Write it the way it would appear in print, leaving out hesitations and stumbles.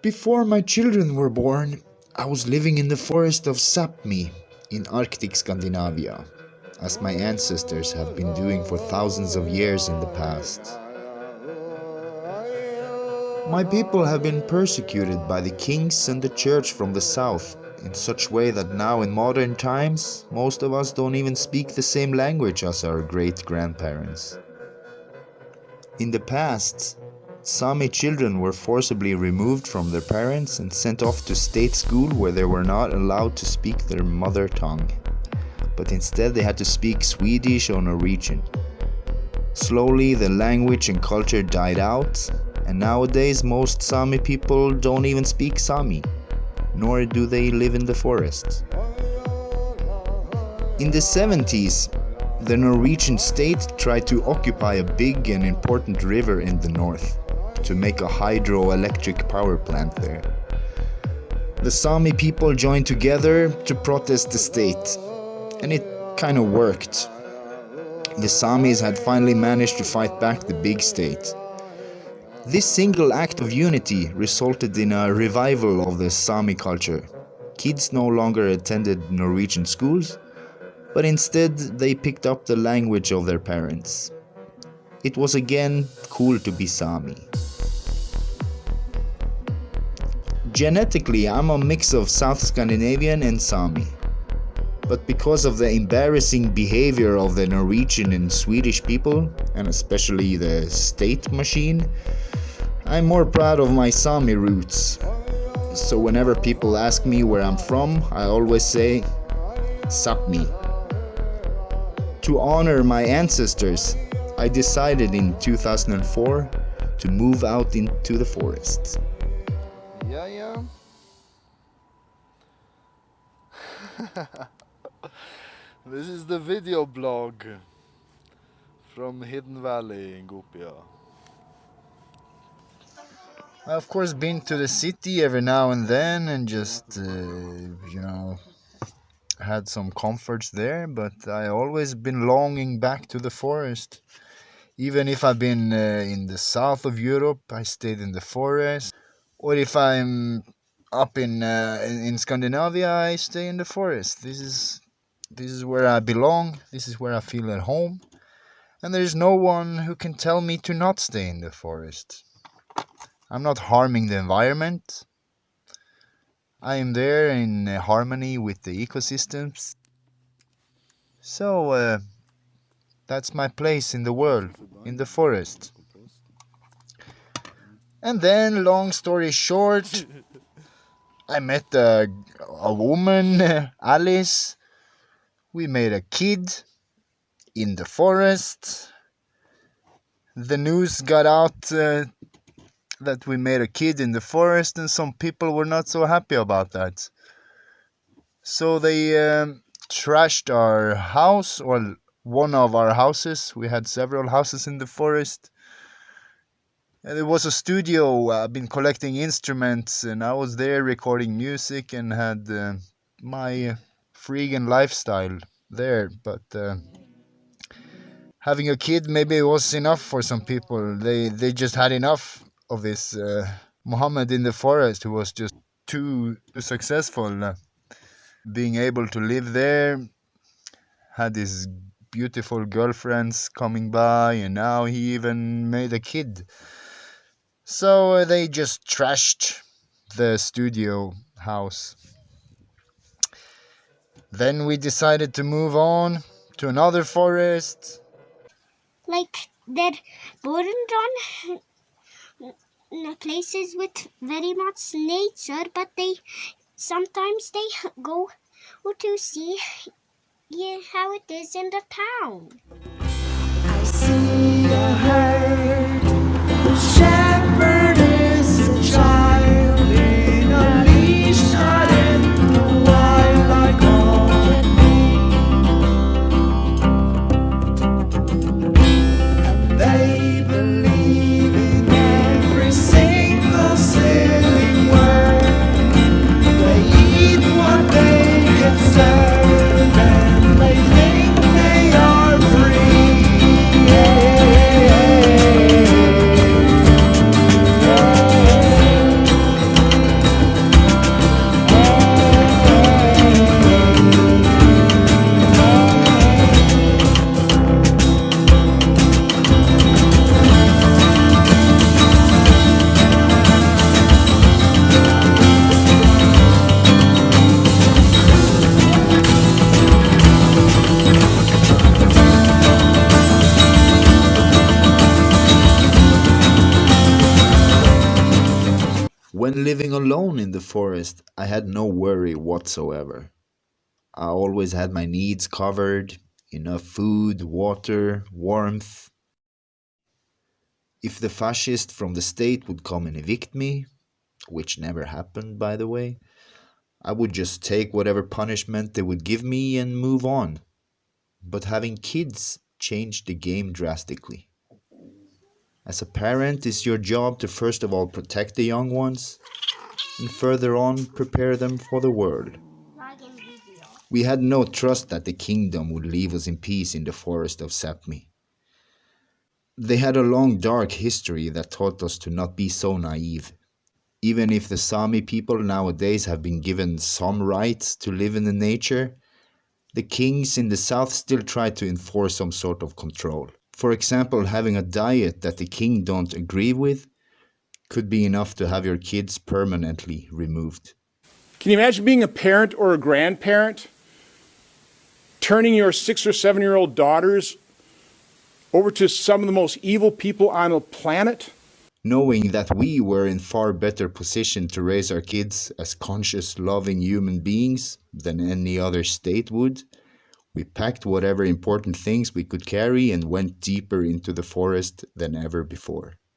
Before my children were born, I was living in the forest of Sami in Arctic Scandinavia, as my ancestors have been doing for thousands of years in the past. My people have been persecuted by the kings and the church from the south in such way that now in modern times, most of us don't even speak the same language as our great-grandparents. In the past, Sami children were forcibly removed from their parents and sent off to state school where they were not allowed to speak their mother tongue, but instead they had to speak Swedish or Norwegian. Slowly the language and culture died out, and nowadays most Sami people don't even speak Sami, nor do they live in the forest. In the 70s, the Norwegian state tried to occupy a big and important river in the north to make a hydroelectric power plant there. The Sami people joined together to protest the state, and it kind of worked. The Samis had finally managed to fight back the big state. This single act of unity resulted in a revival of the Sami culture. Kids no longer attended Norwegian schools, but instead they picked up the language of their parents. It was again cool to be Sami. Genetically, I'm a mix of South Scandinavian and Sami. But because of the embarrassing behavior of the Norwegian and Swedish people, and especially the state machine, I'm more proud of my Sami roots. So whenever people ask me where I'm from, I always say Sápmi. To honor my ancestors, I decided in 2004 to move out into the forest. Yeah. This is the video blog from Hidden Valley in Gopia. I've of course been to the city every now and then and just, had some comforts there, but I always been longing back to the forest. Even if I've been in the south of Europe, I stayed in the forest. Or if I'm up in Scandinavia, I stay in the forest. This is where I belong. This is where I feel at home. And there's no one who can tell me to not stay in the forest. I'm not harming the environment. I am there in harmony with the ecosystems. So, that's my place in the world, in the forest. And then, long story short, I met a woman, Alice. We made a kid in the forest. The news got out that we made a kid in the forest, and some people were not so happy about that. So they trashed our house, or one of our houses. We had several houses in the forest. And it was a studio. I've been collecting instruments, and I was there recording music and had my freegan lifestyle there. But having a kid, maybe it was enough for some people. They just had enough of this Muhammad in the forest, who was just too successful. Being able to live there, had his beautiful girlfriends coming by, and now he even made a kid. So they just trashed the studio house. Then we decided to move on to another forest. Like they're born on places with very much nature, but they sometimes go to see how it is in the town. I see a herd, the shepherd is a child in a leash, not in the wild like all that be. And they believe in every single silly word. They eat what they get served, and they think they are free. When living alone in the forest, I had no worry whatsoever. I always had my needs covered, enough food, water, warmth. If the fascist from the state would come and evict me, which never happened by the way, I would just take whatever punishment they would give me and move on. But having kids changed the game drastically. As a parent, it's your job to first of all protect the young ones, and further on, prepare them for the world. We had no trust that the kingdom would leave us in peace in the forest of Sapmi. They had a long dark history that taught us to not be so naive. Even if the Sami people nowadays have been given some rights to live in the nature, the kings in the south still try to enforce some sort of control. For example, having a diet that the king don't agree with could be enough to have your kids permanently removed. Can you imagine being a parent or a grandparent, turning your 6 or 7 year old daughters over to some of the most evil people on the planet? Knowing that we were in far better position to raise our kids as conscious, loving human beings than any other state would, we packed whatever important things we could carry and went deeper into the forest than ever before.